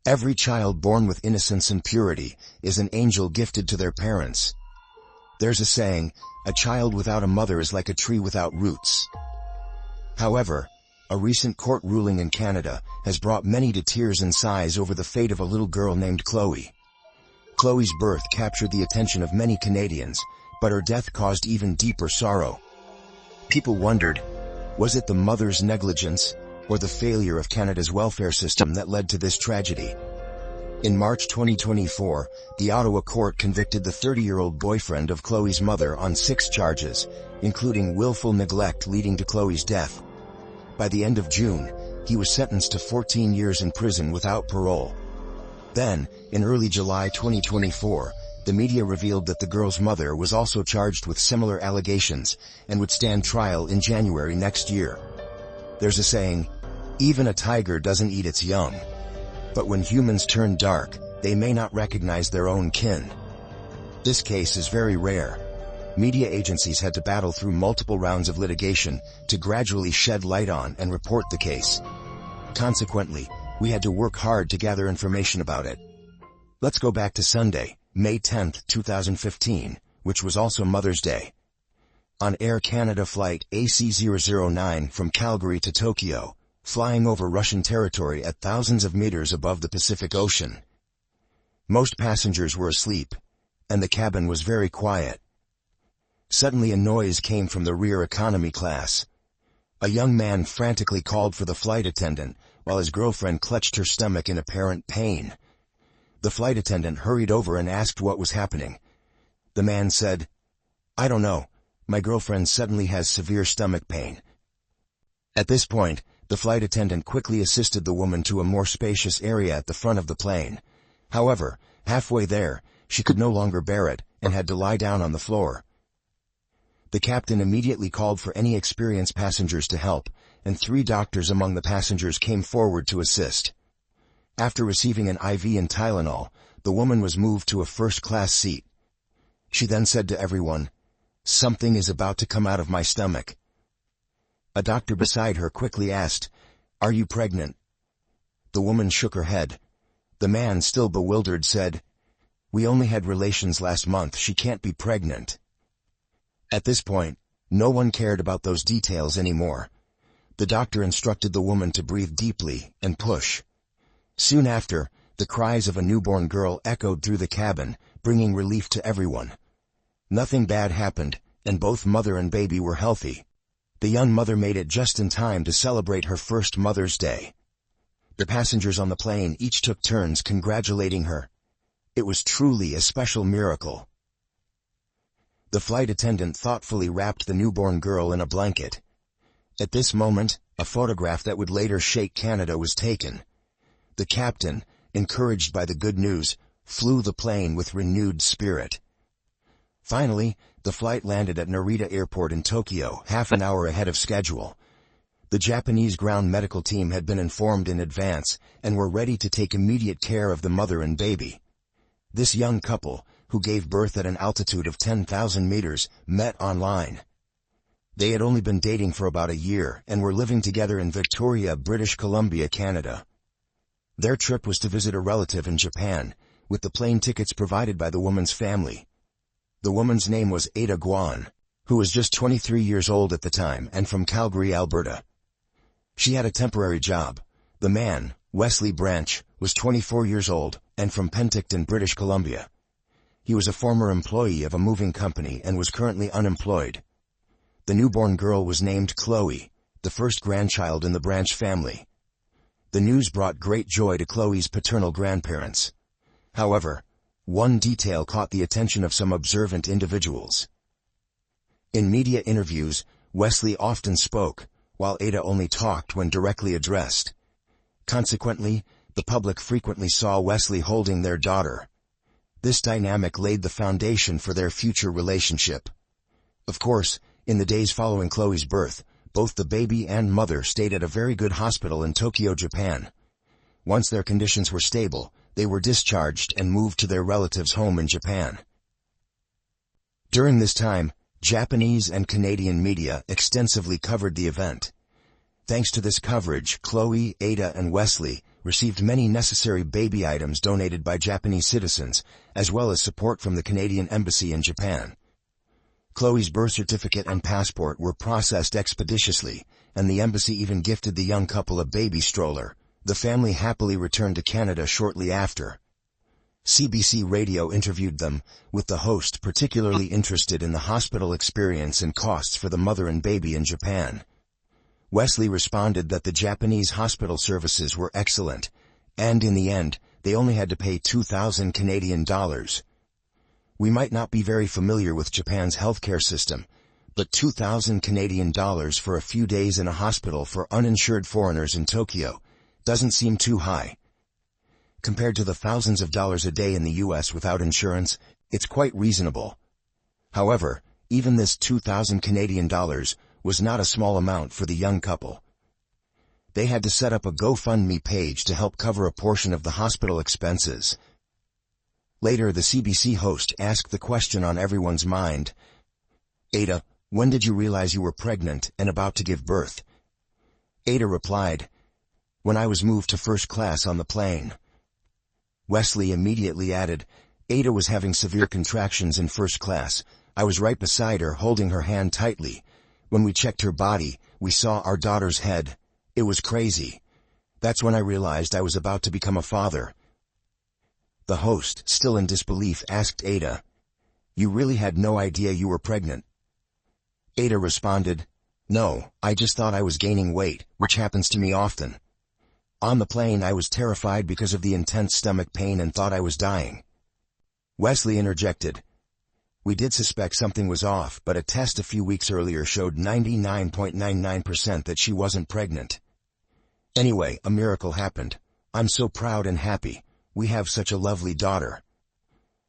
Every child born with innocence and purity is an angel gifted to their parents. There's a saying, a child without a mother is like a tree without roots. However, a recent court ruling in Canada has brought many to tears and sighs over the fate of a little girl named Chloe. Chloe's birth captured the attention of many Canadians, but her death caused even deeper sorrow. People wondered, was it the mother's negligence or the failure of Canada's welfare system that led to this tragedy? In March 2024, the Ottawa court convicted the 30-year-old boyfriend of Chloe's mother on 6 charges, including willful neglect leading to Chloe's death. By the end of June, he was sentenced to 14 years in prison without parole. Then, in early July 2024, the media revealed that the girl's mother was also charged with similar allegations and would stand trial in January next year. There's a saying, even a tiger doesn't eat its young. But when humans turn dark, they may not recognize their own kin. This case is very rare. Media agencies had to battle through multiple rounds of litigation to gradually shed light on and report the case. Consequently, we had to work hard to gather information about it. Let's go back to Sunday, May 10, 2015, which was also Mother's Day. On Air Canada flight AC009 from Calgary to Tokyo, flying over Russian territory at thousands of meters above the Pacific Ocean. Most passengers were asleep, and the cabin was very quiet. Suddenly a noise came from the rear economy class. A young man frantically called for the flight attendant, while his girlfriend clutched her stomach in apparent pain. The flight attendant hurried over and asked what was happening. The man said, "I don't know. My girlfriend suddenly has severe stomach pain." At this point, the flight attendant quickly assisted the woman to a more spacious area at the front of the plane. However, halfway there, she could no longer bear it and had to lie down on the floor. The captain immediately called for any experienced passengers to help, and 3 doctors among the passengers came forward to assist. After receiving an IV and Tylenol, the woman was moved to a first-class seat. She then said to everyone, "Something is about to come out of my stomach." A doctor beside her quickly asked, "Are you pregnant?" The woman shook her head. The man, still bewildered, said, "We only had relations last month. She can't be pregnant." At this point, no one cared about those details anymore. The doctor instructed the woman to breathe deeply and push. Soon after, the cries of a newborn girl echoed through the cabin, bringing relief to everyone. Nothing bad happened, and both mother and baby were healthy. The young mother made it just in time to celebrate her first Mother's Day. The passengers on the plane each took turns congratulating her. It was truly a special miracle. The flight attendant thoughtfully wrapped the newborn girl in a blanket. At this moment, a photograph that would later shake Canada was taken. The captain, encouraged by the good news, flew the plane with renewed spirit. Finally, the flight landed at Narita Airport in Tokyo, half an hour ahead of schedule. The Japanese ground medical team had been informed in advance and were ready to take immediate care of the mother and baby. This young couple, who gave birth at an altitude of 10,000 meters, met online. They had only been dating for about a year and were living together in Victoria, British Columbia, Canada. Their trip was to visit a relative in Japan, with the plane tickets provided by the woman's family. The woman's name was Ada Guan, who was just 23 years old at the time and from Calgary, Alberta. She had a temporary job. The man, Wesley Branch, was 24 years old and from Penticton, British Columbia. He was a former employee of a moving company and was currently unemployed. The newborn girl was named Chloe, the first grandchild in the Branch family. The news brought great joy to Chloe's paternal grandparents. However, one detail caught the attention of some observant individuals. In media interviews, Wesley often spoke, while Ada only talked when directly addressed. Consequently, the public frequently saw Wesley holding their daughter. This dynamic laid the foundation for their future relationship. Of course, in the days following Chloe's birth, both the baby and mother stayed at a very good hospital in Tokyo, Japan. Once their conditions were stable, they were discharged and moved to their relatives' home in Japan. During this time, Japanese and Canadian media extensively covered the event. Thanks to this coverage, Chloe, Ada, and Wesley received many necessary baby items donated by Japanese citizens, as well as support from the Canadian Embassy in Japan. Chloe's birth certificate and passport were processed expeditiously, and the embassy even gifted the young couple a baby stroller. The family happily returned to Canada shortly after. CBC Radio interviewed them, with the host particularly interested in the hospital experience and costs for the mother and baby in Japan. Wesley responded that the Japanese hospital services were excellent, and in the end, they only had to pay 2,000 Canadian dollars. We might not be very familiar with Japan's healthcare system, but 2,000 Canadian dollars for a few days in a hospital for uninsured foreigners in Tokyo doesn't seem too high. Compared to the thousands of dollars a day in the U.S. without insurance, it's quite reasonable. However, even this 2,000 Canadian dollars was not a small amount for the young couple. They had to set up a GoFundMe page to help cover a portion of the hospital expenses. Later, the CBC host asked the question on everyone's mind. Ada, when did you realize you were pregnant and about to give birth? Ada replied, when I was moved to first class on the plane. Wesley immediately added, Ada was having severe contractions in first class. I was right beside her, holding her hand tightly. When we checked her body, we saw our daughter's head. It was crazy. That's when I realized I was about to become a father. The host, still in disbelief, asked Ada, you really had no idea you were pregnant? Ada responded, no, I just thought I was gaining weight, which happens to me often. On the plane I was terrified because of the intense stomach pain and thought I was dying. Wesley interjected, we did suspect something was off, but a test a few weeks earlier showed 99.99% that she wasn't pregnant. Anyway, a miracle happened. I'm so proud and happy. We have such a lovely daughter.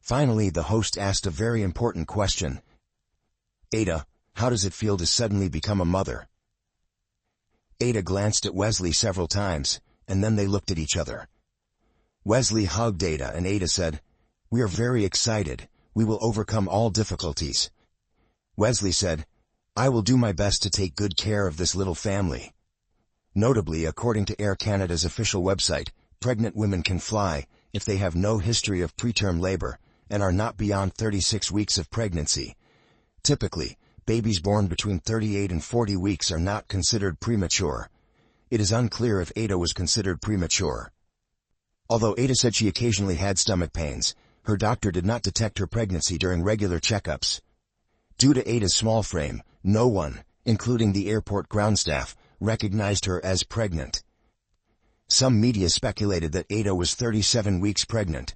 Finally, the host asked a very important question. Ada, how does it feel to suddenly become a mother? Ada glanced at Wesley several times, and then they looked at each other. Wesley hugged Ada, and Ada said, we are very excited. We will overcome all difficulties. Wesley said, I will do my best to take good care of this little family. Notably, according to Air Canada's official website, pregnant women can fly if they have no history of preterm labor and are not beyond 36 weeks of pregnancy. Typically, babies born between 38 and 40 weeks are not considered premature. It is unclear if Ada was considered premature. Although Ada said she occasionally had stomach pains, her doctor did not detect her pregnancy during regular checkups. Due to Ada's small frame, no one, including the airport ground staff, recognized her as pregnant. Some media speculated that Ada was 37 weeks pregnant.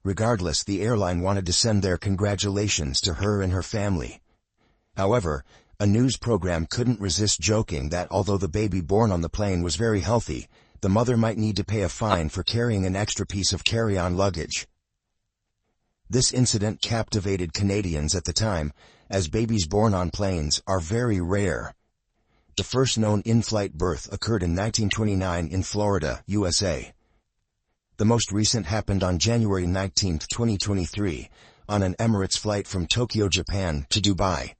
Regardless, the airline wanted to send their congratulations to her and her family. However, a news program couldn't resist joking that although the baby born on the plane was very healthy, the mother might need to pay a fine for carrying an extra piece of carry-on luggage. This incident captivated Canadians at the time, as babies born on planes are very rare. The first known in-flight birth occurred in 1929 in Florida, USA. The most recent happened on January 19, 2023, on an Emirates flight from Tokyo, Japan, to Dubai.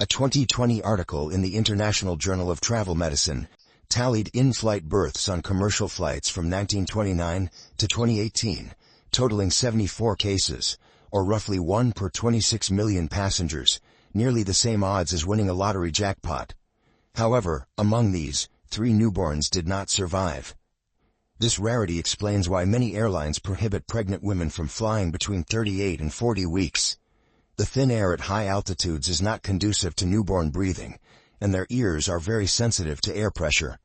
A 2020 article in the International Journal of Travel Medicine tallied in-flight births on commercial flights from 1929 to 2018, totaling 74 cases, or roughly 1 per 26 million passengers, nearly the same odds as winning a lottery jackpot. However, among these, 3 newborns did not survive. This rarity explains why many airlines prohibit pregnant women from flying between 38 and 40 weeks. The thin air at high altitudes is not conducive to newborn breathing, and their ears are very sensitive to air pressure.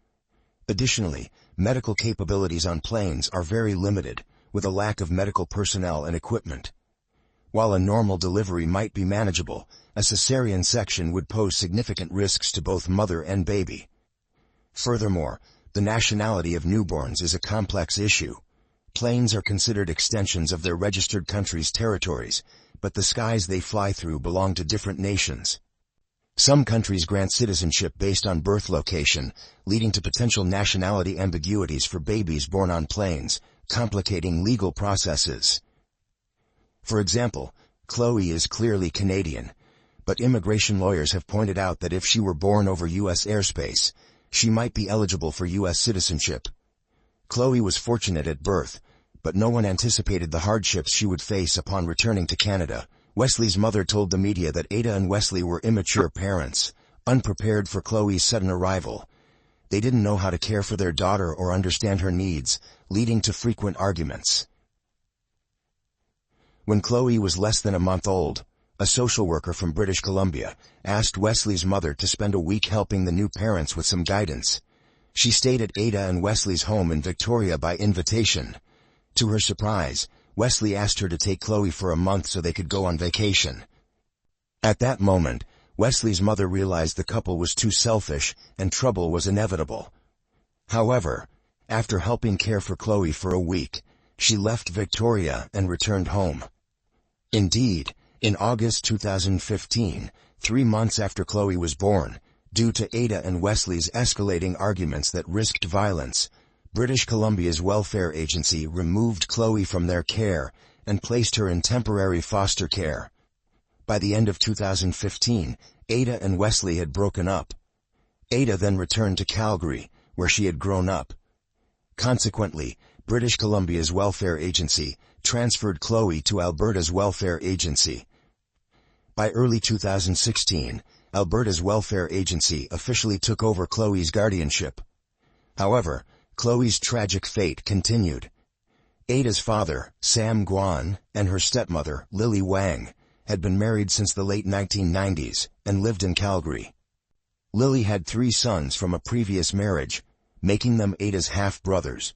Additionally, medical capabilities on planes are very limited, with a lack of medical personnel and equipment. While a normal delivery might be manageable, a cesarean section would pose significant risks to both mother and baby. Furthermore, the nationality of newborns is a complex issue. Planes are considered extensions of their registered country's territories, but the skies they fly through belong to different nations. Some countries grant citizenship based on birth location, leading to potential nationality ambiguities for babies born on planes, complicating legal processes. For example, Chloe is clearly Canadian, but immigration lawyers have pointed out that if she were born over U.S. airspace, she might be eligible for U.S. citizenship. Chloe was fortunate at birth, but no one anticipated the hardships she would face upon returning to Canada. Wesley's mother told the media that Ada and Wesley were immature parents, unprepared for Chloe's sudden arrival. They didn't know how to care for their daughter or understand her needs, leading to frequent arguments. When Chloe was less than a month old, a social worker from British Columbia asked Wesley's mother to spend a week helping the new parents with some guidance. She stayed at Ada and Wesley's home in Victoria by invitation. To her surprise, Wesley asked her to take Chloe for a month so they could go on vacation. At that moment, Wesley's mother realized the couple was too selfish and trouble was inevitable. However, after helping care for Chloe for a week, she left Victoria and returned home. Indeed, in August 2015, 3 months after Chloe was born, due to Ada and Wesley's escalating arguments that risked violence, British Columbia's welfare agency removed Chloe from their care and placed her in temporary foster care. By the end of 2015, Ada and Wesley had broken up. Ada then returned to Calgary, where she had grown up. Consequently, British Columbia's welfare agency transferred Chloe to Alberta's welfare agency. By early 2016, Alberta's welfare agency officially took over Chloe's guardianship. However, Chloe's tragic fate continued. Ada's father, Sam Guan, and her stepmother, Lily Wang, had been married since the late 1990s and lived in Calgary. Lily had 3 sons from a previous marriage, making them Ada's half-brothers.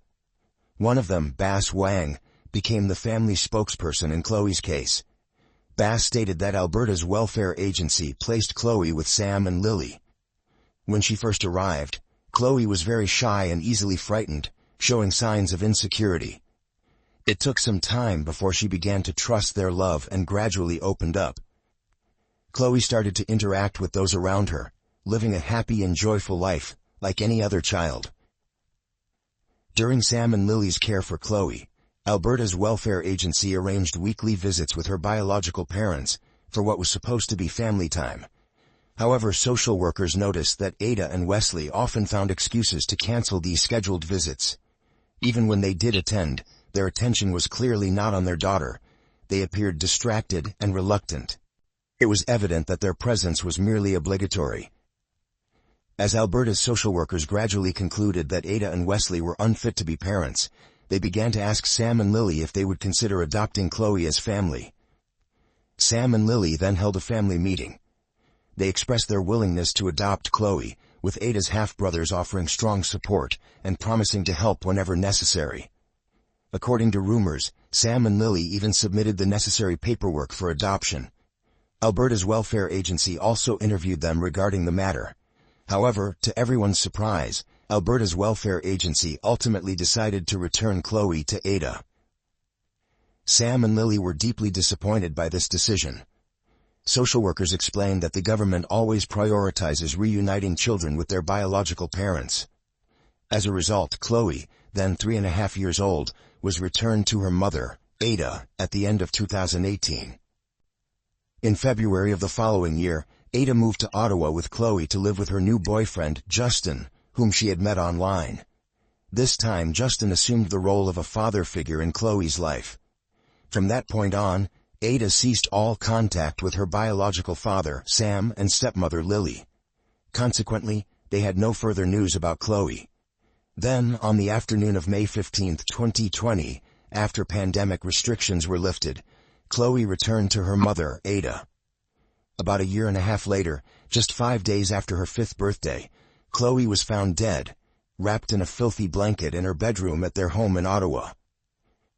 One of them, Bass Wang, became the family spokesperson in Chloe's case. Bass stated that Alberta's welfare agency placed Chloe with Sam and Lily. When she first arrived, Chloe was very shy and easily frightened, showing signs of insecurity. It took some time before she began to trust their love and gradually opened up. Chloe started to interact with those around her, living a happy and joyful life, like any other child. During Sam and Lily's care for Chloe, Alberta's welfare agency arranged weekly visits with her biological parents for what was supposed to be family time. However, social workers noticed that Ada and Wesley often found excuses to cancel these scheduled visits. Even when they did attend, their attention was clearly not on their daughter. They appeared distracted and reluctant. It was evident that their presence was merely obligatory. As Alberta's social workers gradually concluded that Ada and Wesley were unfit to be parents, they began to ask Sam and Lily if they would consider adopting Chloe as family. Sam and Lily then held a family meeting. They expressed their willingness to adopt Chloe, with Ada's half-brothers offering strong support and promising to help whenever necessary. According to rumors, Sam and Lily even submitted the necessary paperwork for adoption. Alberta's welfare agency also interviewed them regarding the matter. However, to everyone's surprise, Alberta's welfare agency ultimately decided to return Chloe to Ada. Sam and Lily were deeply disappointed by this decision. Social workers explained that the government always prioritizes reuniting children with their biological parents. As a result, Chloe, then 3.5 years old, was returned to her mother, Ada, at the end of 2018. In February of the following year, Ada moved to Ottawa with Chloe to live with her new boyfriend, Justin, whom she had met online. This time, Justin assumed the role of a father figure in Chloe's life. From that point on, Ada ceased all contact with her biological father, Sam, and stepmother, Lily. Consequently, they had no further news about Chloe. Then, on the afternoon of May 15, 2020, after pandemic restrictions were lifted, Chloe returned to her mother, Ada. About 1.5 years later, just 5 days after her 5th birthday, Chloe was found dead, wrapped in a filthy blanket in her bedroom at their home in Ottawa.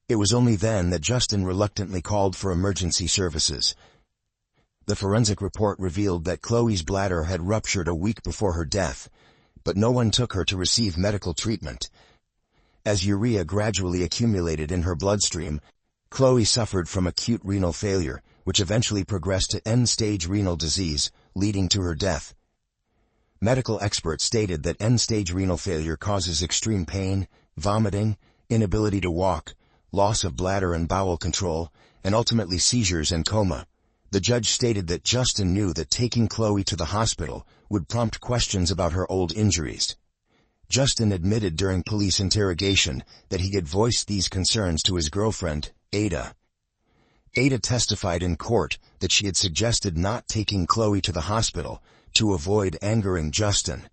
It was only then that Justin reluctantly called for emergency services. The forensic report revealed that Chloe's bladder had ruptured a week before her death, but no one took her to receive medical treatment. As urea gradually accumulated in her bloodstream, Chloe suffered from acute renal failure, which eventually progressed to end-stage renal disease, leading to her death. Medical experts stated that end-stage renal failure causes extreme pain, vomiting, inability to walk, loss of bladder and bowel control, and ultimately seizures and coma. The judge stated that Justin knew that taking Chloe to the hospital would prompt questions about her old injuries. Justin admitted during police interrogation that he had voiced these concerns to his girlfriend, Ada. Ada testified in court that she had suggested not taking Chloe to the hospital to avoid angering Justin.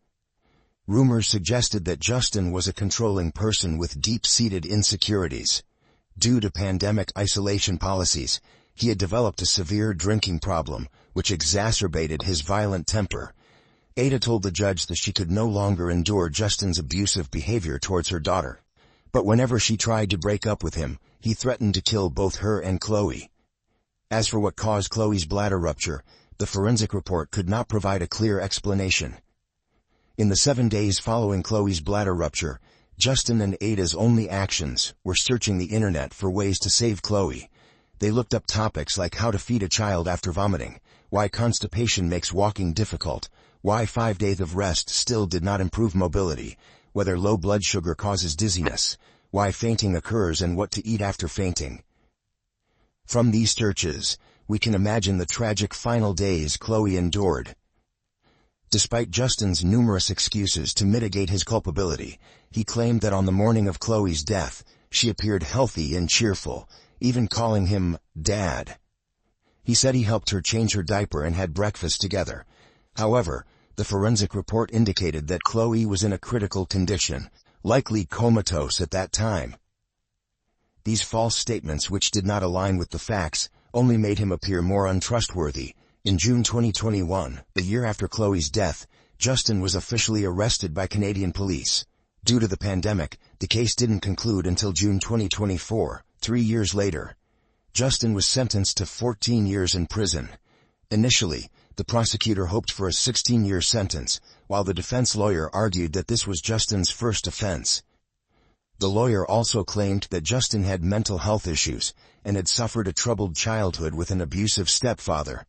Rumors suggested that Justin was a controlling person with deep-seated insecurities. Due to pandemic isolation policies, he had developed a severe drinking problem, which exacerbated his violent temper. Ada told the judge that she could no longer endure Justin's abusive behavior towards her daughter. But whenever she tried to break up with him, he threatened to kill both her and Chloe. As for what caused Chloe's bladder rupture, the forensic report could not provide a clear explanation. In the 7 days following Chloe's bladder rupture, Justin and Ada's only actions were searching the internet for ways to save Chloe. They looked up topics like how to feed a child after vomiting, why constipation makes walking difficult, why 5 days of rest still did not improve mobility, whether low blood sugar causes dizziness, why fainting occurs and what to eat after fainting. From these searches, we can imagine the tragic final days Chloe endured. Despite Justin's numerous excuses to mitigate his culpability, he claimed that on the morning of Chloe's death, she appeared healthy and cheerful, even calling him Dad. He said he helped her change her diaper and had breakfast together. However, the forensic report indicated that Chloe was in a critical condition, likely comatose at that time. These false statements, which did not align with the facts, only made him appear more untrustworthy. In June 2021, the year after Chloe's death, Justin was officially arrested by Canadian police. Due to the pandemic, the case didn't conclude until June 2024, 3 years later. Justin was sentenced to 14 years in prison. Initially, the prosecutor hoped for a 16-year sentence, while the defense lawyer argued that this was Justin's first offense. The lawyer also claimed that Justin had mental health issues and had suffered a troubled childhood with an abusive stepfather.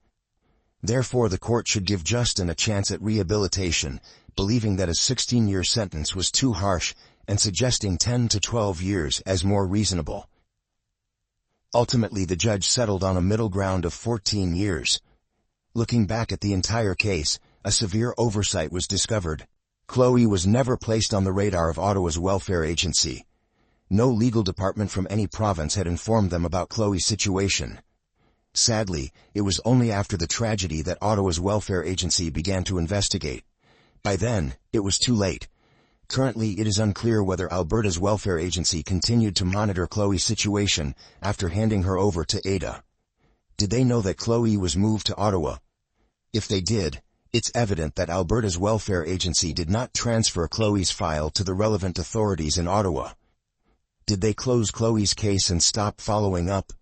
Therefore, the court should give Justin a chance at rehabilitation, believing that a 16-year sentence was too harsh and suggesting 10 to 12 years as more reasonable. Ultimately, the judge settled on a middle ground of 14 years. Looking back at the entire case, a severe oversight was discovered. Chloe was never placed on the radar of Ottawa's welfare agency. No legal department from any province had informed them about Chloe's situation. Sadly, it was only after the tragedy that Ottawa's welfare agency began to investigate. By then, it was too late. Currently, it is unclear whether Alberta's welfare agency continued to monitor Chloe's situation after handing her over to Ada. Did they know that Chloe was moved to Ottawa? If they did, it's evident that Alberta's welfare agency did not transfer Chloe's file to the relevant authorities in Ottawa. Did they close Chloe's case and stop following up?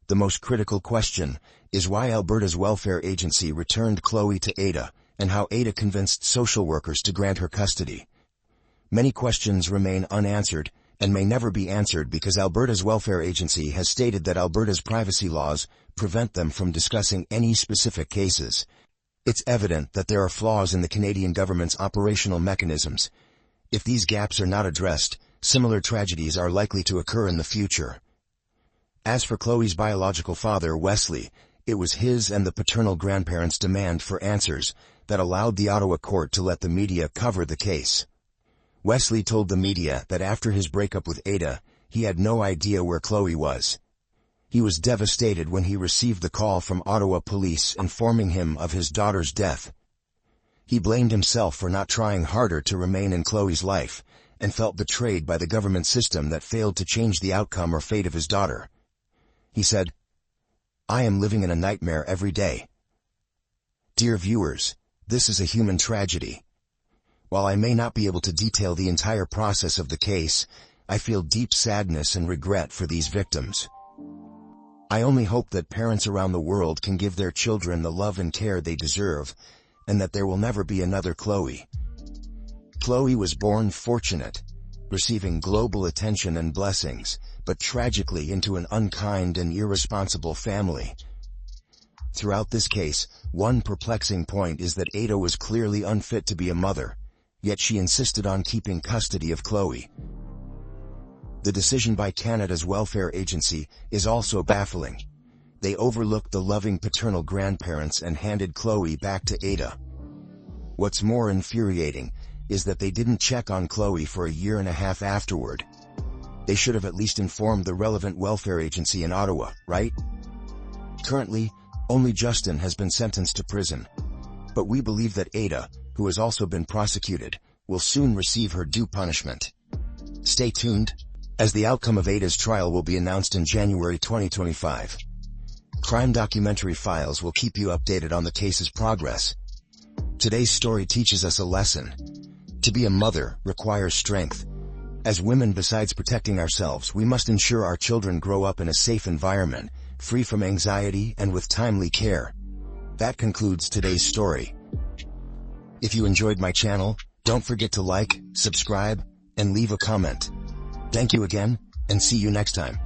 The most critical question is why Alberta's welfare agency returned Chloe to Ada, and how Ada convinced social workers to grant her custody. Many questions remain unanswered, and may never be answered because Alberta's welfare agency has stated that Alberta's privacy laws prevent them from discussing any specific cases. It's evident that there are flaws in the Canadian government's operational mechanisms. If these gaps are not addressed, similar tragedies are likely to occur in the future. As for Chloe's biological father, Wesley, it was his and the paternal grandparents' demand for answers that allowed the Ottawa court to let the media cover the case. Wesley told the media that after his breakup with Ada, he had no idea where Chloe was. He was devastated when he received the call from Ottawa police informing him of his daughter's death. He blamed himself for not trying harder to remain in Chloe's life, and felt betrayed by the government system that failed to change the outcome or fate of his daughter. He said, "I am living in a nightmare every day." Dear viewers, this is a human tragedy. While I may not be able to detail the entire process of the case, I feel deep sadness and regret for these victims. I only hope that parents around the world can give their children the love and care they deserve, and that there will never be another Chloe. Chloe was born fortunate, receiving global attention and blessings, but tragically into an unkind and irresponsible family. Throughout this case, one perplexing point is that Ada was clearly unfit to be a mother, yet she insisted on keeping custody of Chloe. The decision by Canada's welfare agency is also baffling. They overlooked the loving paternal grandparents and handed Chloe back to Ada. What's more infuriating is that they didn't check on Chloe for a year and a half afterward. They should have at least informed the relevant welfare agency in Ottawa, right? Currently, only Justin has been sentenced to prison. But we believe that Ada, who has also been prosecuted, will soon receive her due punishment. Stay tuned, as the outcome of Ada's trial will be announced in January 2025. Crime Documentary Files will keep you updated on the case's progress. Today's story teaches us a lesson. To be a mother requires strength. As women, besides protecting ourselves, we must ensure our children grow up in a safe environment, free from anxiety and with timely care. That concludes today's story. If you enjoyed my channel, don't forget to like, subscribe, and leave a comment. Thank you again, and see you next time.